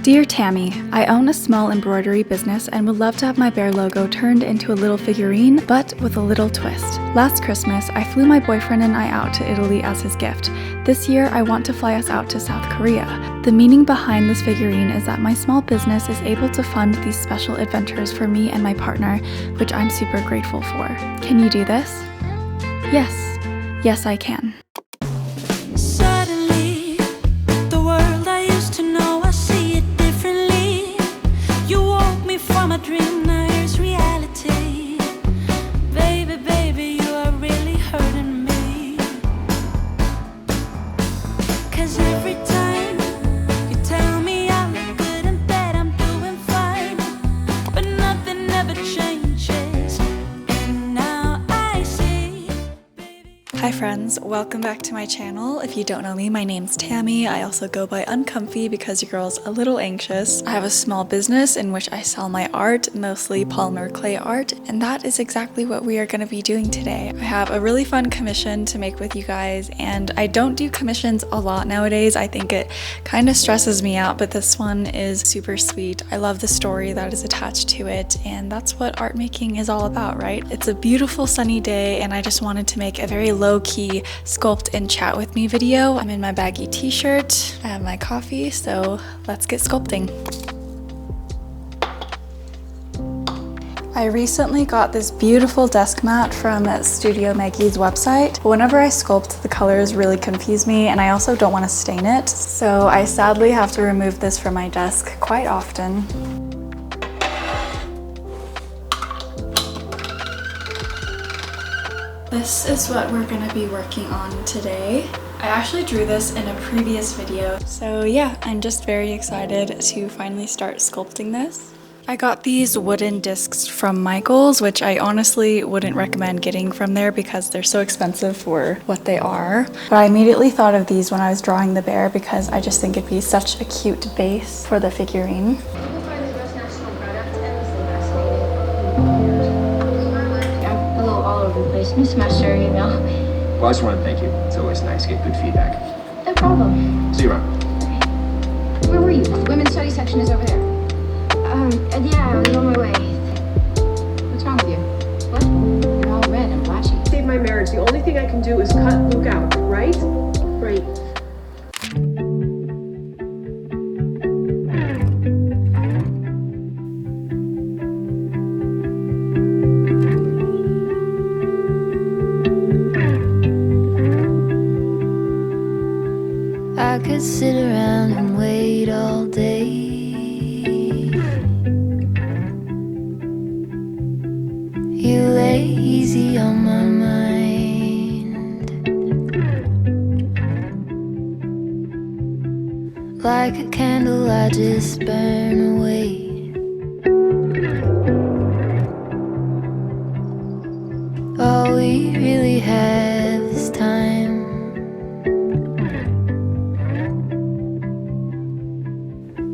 Dear Tammy, I own a small embroidery business and would love to have my bear logo turned into a little figurine, but with a little twist. Last Christmas, I flew my boyfriend and I out to Italy as his gift. This year, I want to fly us out to South Korea. The meaning behind this figurine is that my small business is able to fund these special adventures for me and my partner, which I'm super grateful for. Can you do this? Yes. Yes, I can. Hi friends, welcome back to my channel. If you don't know me, my name's Tammy. I also go by Uncomfy because your girl's a little anxious. I have a small business in which I sell my art, mostly polymer clay art, and that is exactly what we are going to be doing today. I have a really fun commission to make with you guys, and I don't do commissions a lot nowadays. I think it kind of stresses me out, but this one is super sweet. I love the story that is attached to it, and that's what art making is all about, right? It's a beautiful sunny day, and I just wanted to make a very low-key sculpt and chat with me video. I'm in my baggy t-shirt, I have my coffee, so let's get sculpting. I recently got this beautiful desk mat from Studio Maggie's website. But whenever I sculpt, the colors really confuse me and I also don't want to stain it. So I sadly have to remove this from my desk quite often. This is what we're gonna be working on today. I actually drew this in a previous video. So yeah, I'm just very excited to finally start sculpting this. I got these wooden discs from Michael's, which I honestly wouldn't recommend getting from there because they're so expensive for what they are. But I immediately thought of these when I was drawing the bear because I just think it'd be such a cute base for the figurine. Mismatched your email. Well, I just want to thank you. It's always nice to get good feedback. No problem. See you around. Okay. Where were you? The women's study section is over there. Yeah, I was on my way. What's wrong with you? What? You're all red and blotchy. Save my marriage. The only thing I can do is cut Luke out, right? Right. I could sit around and wait all day. You lay easy on my mind, like a candle I just burn away. All we really have is time.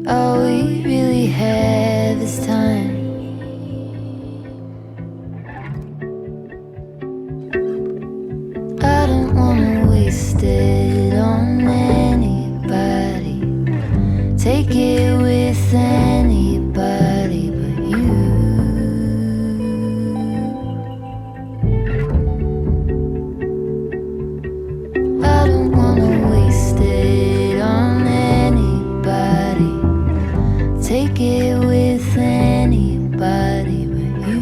All we really have is time. I don't wanna waste it on anybody. Take it with anybody but you. I don't wanna waste it on anybody. Take it with anybody but you.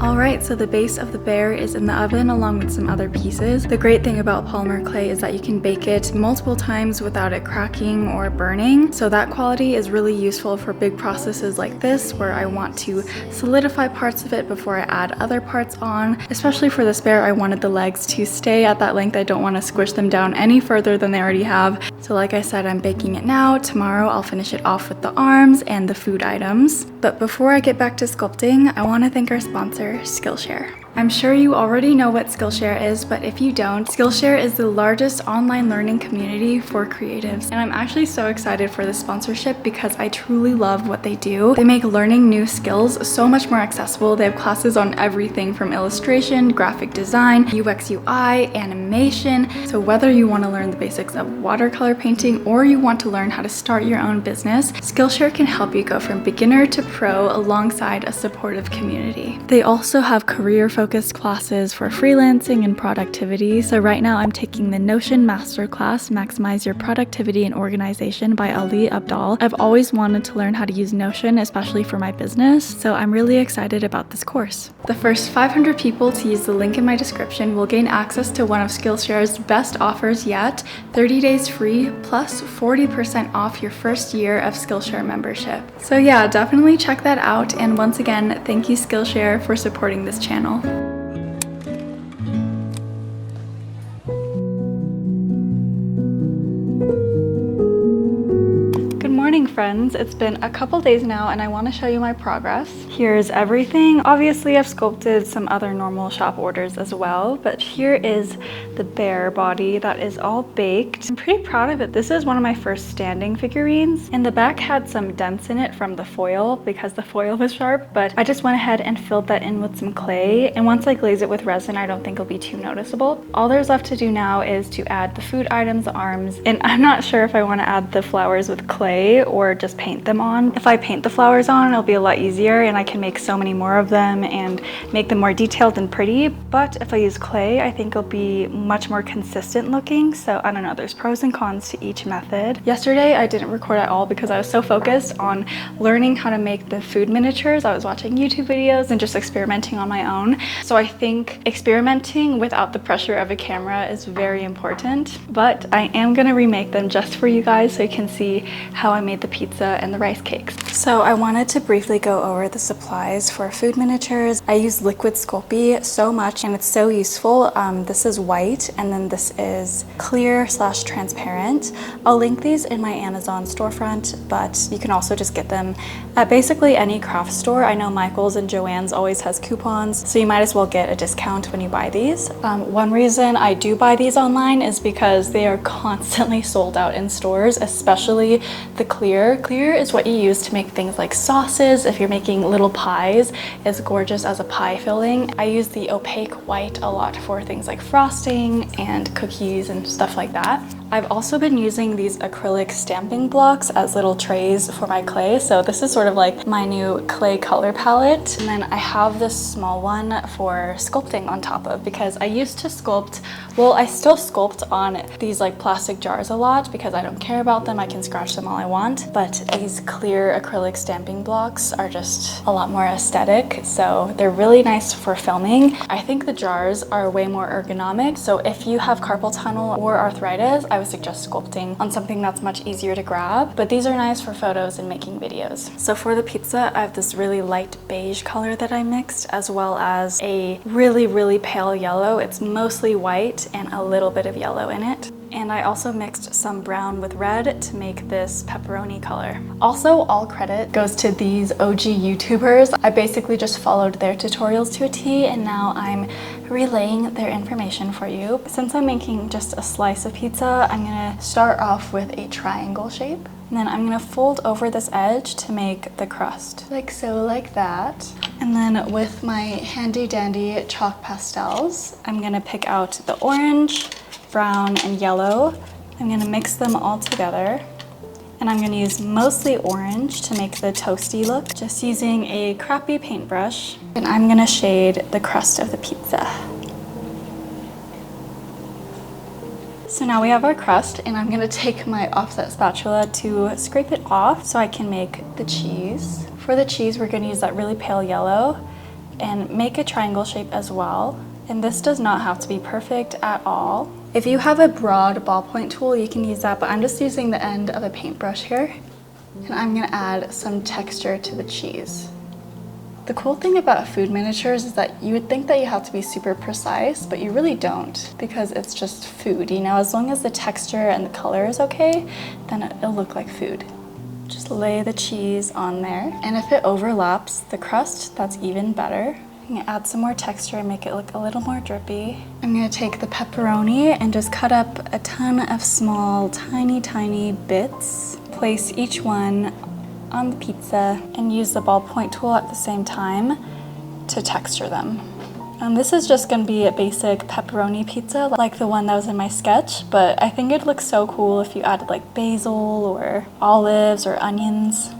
Alright, so the base of the bear is in the oven along with some other pieces. The great thing about polymer clay is that you can bake it multiple times without it cracking or burning. So that quality is really useful for big processes like this where I want to solidify parts of it before I add other parts on. Especially for this bear, I wanted the legs to stay at that length. I don't want to squish them down any further than they already have. So like I said, I'm baking it now. Tomorrow I'll finish it off with the arms and the food items. But before I get back to sculpting, I want to thank our sponsor, Skillshare. I'm sure you already know what Skillshare is, but if you don't, Skillshare is the largest online learning community for creatives. And I'm actually so excited for this sponsorship because I truly love what they do. They make learning new skills so much more accessible. They have classes on everything from illustration, graphic design, UX UI, animation. So whether you want to learn the basics of watercolor painting or you want to learn how to start your own business, Skillshare can help you go from beginner to pro alongside a supportive community. They also have career-focused classes for freelancing and productivity. So right now I'm taking the Notion Masterclass, Maximize Your Productivity and Organization by Ali Abdal. I've always wanted to learn how to use Notion, especially for my business, so I'm really excited about this course. The first 500 people to use the link in my description will gain access to one of Skillshare's best offers yet, 30 days free plus 40% off your first year of Skillshare membership. So yeah, definitely check that out, and once again, thank you Skillshare for supporting this channel. Friends, it's been a couple days now and I want to show you my progress. Here's everything. Obviously I've sculpted some other normal shop orders as well, but here is the bear body that is all baked. I'm pretty proud of it. This is one of my first standing figurines, and the back had some dents in it from the foil because the foil was sharp, but I just went ahead and filled that in with some clay, and once I glaze it with resin I don't think it'll be too noticeable. All there's left to do now is to add the food items, the arms, and I'm not sure if I want to add the flowers with clay or just paint them on. If I paint the flowers on, it'll be a lot easier and I can make so many more of them and make them more detailed and pretty. But if I use clay, I think it'll be much more consistent looking. So I don't know, there's pros and cons to each method. Yesterday, I didn't record at all because I was so focused on learning how to make the food miniatures. I was watching YouTube videos and just experimenting on my own. So I think experimenting without the pressure of a camera is very important, but I am gonna remake them just for you guys so you can see how I made the pizza and the rice cakes. So I wanted to briefly go over the supplies for food miniatures. I use liquid SCULPT so much and it's so useful. This is white and then this is clear/transparent. I'll link these in my Amazon storefront, but you can also just get them at basically any craft store. I know Michael's and Joann's always has coupons, so you might as well get a discount when you buy these. One reason I do buy these online is because they are constantly sold out in stores, especially the clear. Clear is what you use to make things like sauces. If you're making little pies, it's gorgeous as a pie filling. I use the opaque white a lot for things like frosting and cookies and stuff like that. I've also been using these acrylic stamping blocks as little trays for my clay. So this is sort of like my new clay color palette. And then I have this small one for sculpting on top of, because I used to sculpt, well, I still sculpt on these like plastic jars a lot because I don't care about them. I can scratch them all I want. But these clear acrylic stamping blocks are just a lot more aesthetic. So they're really nice for filming. I think the jars are way more ergonomic. So if you have carpal tunnel or arthritis, I would suggest sculpting on something that's much easier to grab, but these are nice for photos and making videos. So for the pizza, I have this really light beige color that I mixed, as well as a really pale yellow. It's mostly white and a little bit of yellow in it. And I also mixed some brown with red to make this pepperoni color. Also, all credit goes to these OG YouTubers. I basically just followed their tutorials to a T, and now I'm relaying their information for you. Since I'm making just a slice of pizza, I'm gonna start off with a triangle shape. And then I'm gonna fold over this edge to make the crust. Like so, like that. And then with my handy dandy chalk pastels, I'm gonna pick out the orange, brown, and yellow. I'm gonna mix them all together. And I'm gonna use mostly orange to make the toasty look, just using a crappy paintbrush. And I'm gonna shade the crust of the pizza. So now we have our crust, and I'm gonna take my offset spatula to scrape it off so I can make the cheese. For the cheese, we're gonna use that really pale yellow and make a triangle shape as well. And this does not have to be perfect at all. If you have a broad ballpoint tool, you can use that, but I'm just using the end of a paintbrush here. And I'm gonna add some texture to the cheese. The cool thing about food miniatures is that you would think that you have to be super precise, but you really don't, because it's just food, you know? As long as the texture and the color is okay, then it'll look like food. Just lay the cheese on there, and if it overlaps the crust, that's even better. I'm gonna add some more texture and make it look a little more drippy. I'm gonna take the pepperoni and just cut up a ton of small, tiny bits. Place each one on the pizza and use the ballpoint tool at the same time to texture them. And this is just gonna be a basic pepperoni pizza like the one that was in my sketch, but I think it looks so cool if you added like basil or olives or onions.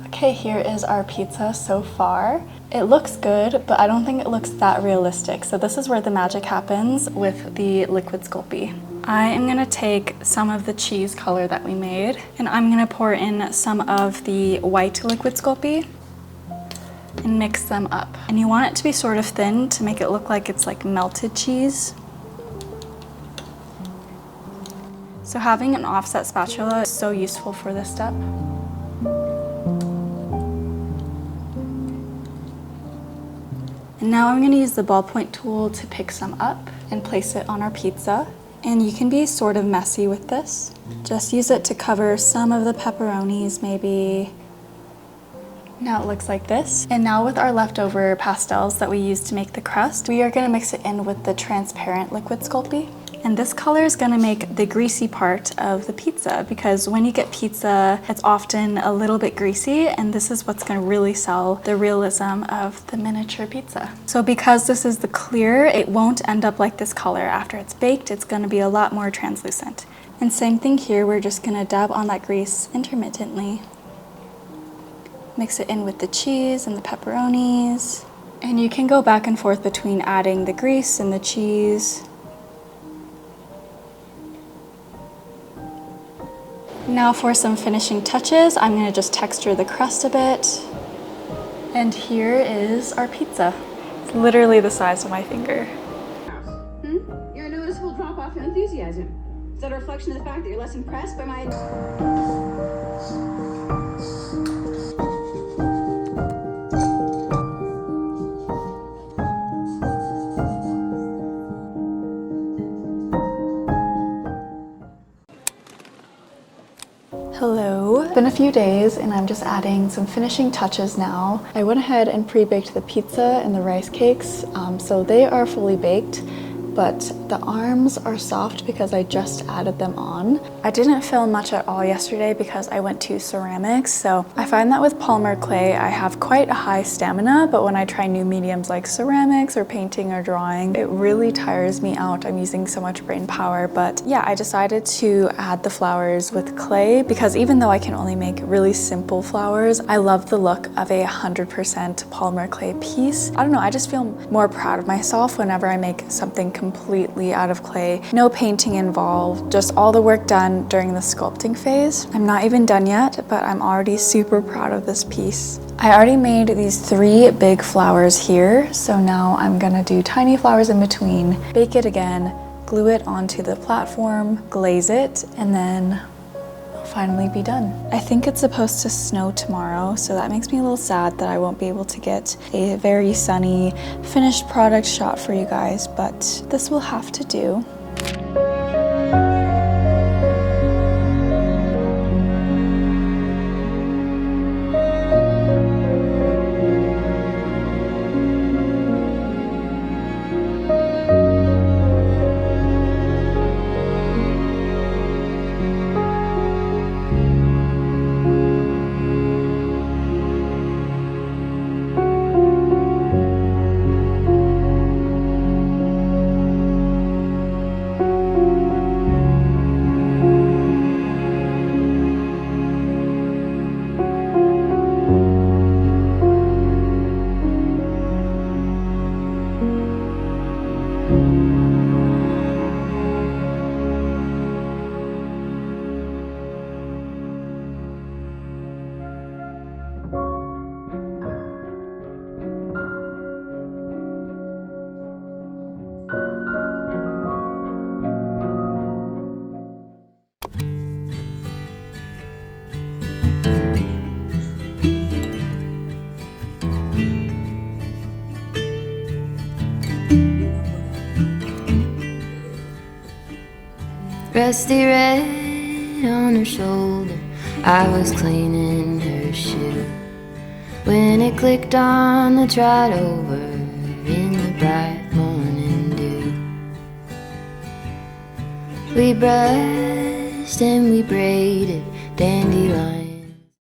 Okay, here is our pizza so far. It looks good, but I don't think it looks that realistic. So this is where the magic happens with the liquid SCULPT. I am gonna take some of the cheese color that we made, and I'm gonna pour in some of the white liquid SCULPT and mix them up. And you want it to be sort of thin to make it look like it's like melted cheese. So having an offset spatula is so useful for this step. And now I'm gonna use the ballpoint tool to pick some up and place it on our pizza. And you can be sort of messy with this. Just use it to cover some of the pepperonis maybe. Now it looks like this. And now with our leftover pastels that we used to make the crust, we are gonna mix it in with the transparent liquid SCULPT. And this color is gonna make the greasy part of the pizza, because when you get pizza, it's often a little bit greasy, and this is what's gonna really sell the realism of the miniature pizza. So because this is the clear, it won't end up like this color. After it's baked, it's gonna be a lot more translucent. And same thing here, we're just gonna dab on that grease intermittently. Mix it in with the cheese and the pepperonis. And you can go back and forth between adding the grease and the cheese. Now for some finishing touches, I'm gonna just texture the crust a bit. And here is our pizza. It's literally the size of my finger. You're a noticeable drop-off in enthusiasm. Is that a reflection of the fact that you're less impressed by my... Hello. It's been a few days and I'm just adding some finishing touches now. I went ahead and pre-baked the pizza and the rice cakes, so they are fully baked, but the arms are soft because I just added them on. I didn't film much at all yesterday because I went to ceramics, so I find that with polymer clay I have quite a high stamina, but when I try new mediums like ceramics or painting or drawing, it really tires me out. I'm using so much brain power. But yeah, I decided to add the flowers with clay because even though I can only make really simple flowers, I love the look of a 100% polymer clay piece. I don't know, I just feel more proud of myself whenever I make something completely out of clay. No painting involved, just all the work done during the sculpting phase. I'm not even done yet, but I'm already super proud of this piece. I already made these 3 big flowers here, so now I'm gonna do tiny flowers in between, bake it again, glue it onto the platform, glaze it, and then it'll finally be done. I think it's supposed to snow tomorrow, so that makes me a little sad that I won't be able to get a very sunny finished product shot for you guys, but this will have to do. Rusty red on her shoulder, I was cleaning her shoe. when it clicked on the trot over in the bright morning dew. We brushed and we braided dandelions